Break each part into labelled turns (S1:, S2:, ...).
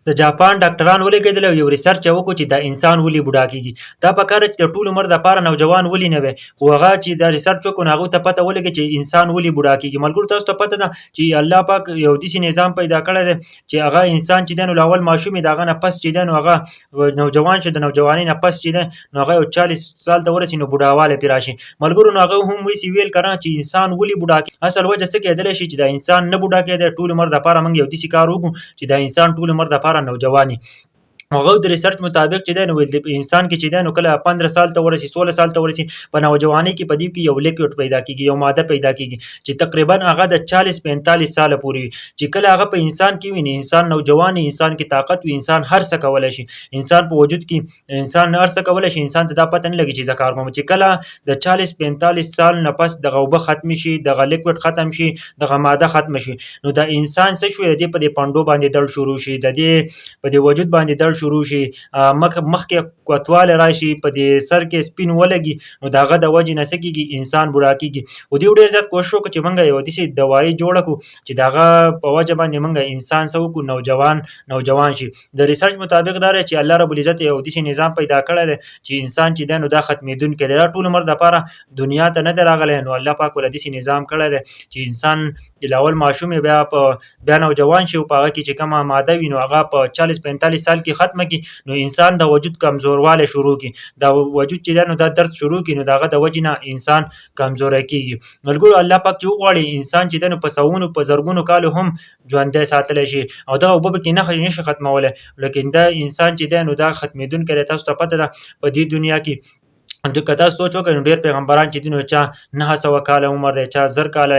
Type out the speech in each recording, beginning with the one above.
S1: د جاپان ډاکټران ولګېدل او یو ریسرچ یې وکړو چې دا انسان ولې بوډا کېږي. دا پکار ده چې د ټول عمر دپاره نوجوان ولې نه وي، خو هغه چې دا ریسرچ وکړو نو هغوی ته پته ولګېد چې انسان ولې بوډا کېږي. ملګرو تاسو ته پته ده چې الله پاک یو داسې نظام پیدا کړی دی چې هغه انسان چې دی نو له اول ماشوم د هغه نه پس چې دی نو هغه نوجوان شي، د نوجوانۍ نه پس چې دی نو هغه یو 40 سال ته ورسي نو بوډاوالی پرې راشي. ملګرو نو هغه هم وایسي ویل که نه چې انسان ولې بوډا کېږي. اصل وجه څه کېدلی شي چې دا انسان نه بوډا کېدی، ټول عمر دپاره موږ یو داسې کار وکړو چې دا انسان ټول عمر دپاره نوجوان وي. هغه د ریسرچ مطابق چې دی نو انسان کې چې دی نو کله 15 سال ته ورسي 16 سال ته ورسي په نوجوانۍ کې په دې کې یو لیکوډ پیدا کېږي، یو ماده پیدا کېږي چې تقریبا هغه د 40-45 ساله پورې وي. چې کله هغه په انسان کې وي نو انسان نوجوان وي، انسان کې طاقت وي، انسان هر څه کولی شي، انسان په وجود کې انسان هر څه کولی شي. انسان ته دا پته نه لګي چې زه کار کوم. چې کله د 40-45 سال نه پس دغه اوبه ختمې شي، دغه لیکوډ ختم شي، دغه ماده ختمه شي، نو د انسان څه شوی دی په دې پنډو باندې دړ شروع شي، د دې په دې وجود باندې دړ شروع شي، مخکې کوتوالی راشي، په دې سر کې سپین ولګي، نو د هغه د وجې نه څه کېږي انسان بوډا کېږي. خو دوی ډېر زیات کوښښ وکړو چې موږ یوه داسې دوایي جوړه کړو چې د هغه په وجه باندې موږ انسان څه وکړو نوجوان شي. د ریسرچ مطابق دا دی چې الله رب العزت یو داسې نظام پیدا کړی دی چې انسان چې دی نو دا ختمېدونکی دی، دا ټول عمر دپاره دنیا ته نه دی راغلی. نو الله پاک ولې داسې نظام کړی دی چې انسان له اول ماشوم بیا نوجوان شي او په هغه کې چې کومه ماده وي نو هغه په 40-45 سال کې ختمه کړي، نو انسان د وجود کمزوروالی شروع کړي، د وجود چې دی نو دا درد شروع کړي، نو د هغه د وجې نه انسان کمزوری کېږي. ملګرو الله پاک چې وغواړي انسان چې دی نو په سوونو په زرګونو کالو هم ژوندی ساتلی شي او دغه اوبه پکې نشي ختمولی، لیکن دا انسان چې دی نو دا ختمېدونکی دی. تاسو ته پته ده په دې دنیا کې که تاسو سوچ وکړئ نو ډېر پیغمبران چې دي نو چا 900 کاله عمر دی، چا 1000 کاله،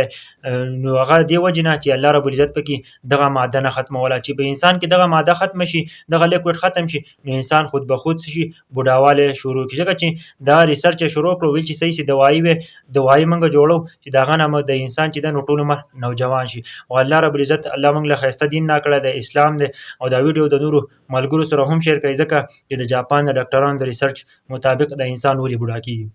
S1: نو هغه دې وجې نه چې الله رب العزت پکې دغه ماده نه ختموله. چې په انسان کې دغه ماده ختمه شي، دغه لیکوډ ختم شي، نو انسان خود به خود شي بوډاوالی شروع کړي. ځکه چې دا ریسرچ یې شروع کړو ویل چې صحیح سي دوایي وي، دوایي موږ جوړو چې د هغه نه د انسان چې دی نو ټول عمر نوجوان شي. او الله رب العزت الله موږ له ښایسته دین راکړی دی، اسلام دی. او دا ویډیو د نورو ملګرو سره هم شیر کړئ ځکه چې د جاپان د ډاکټرانو د ریسرچ مطابق د انسان ولې بوډا کېږي.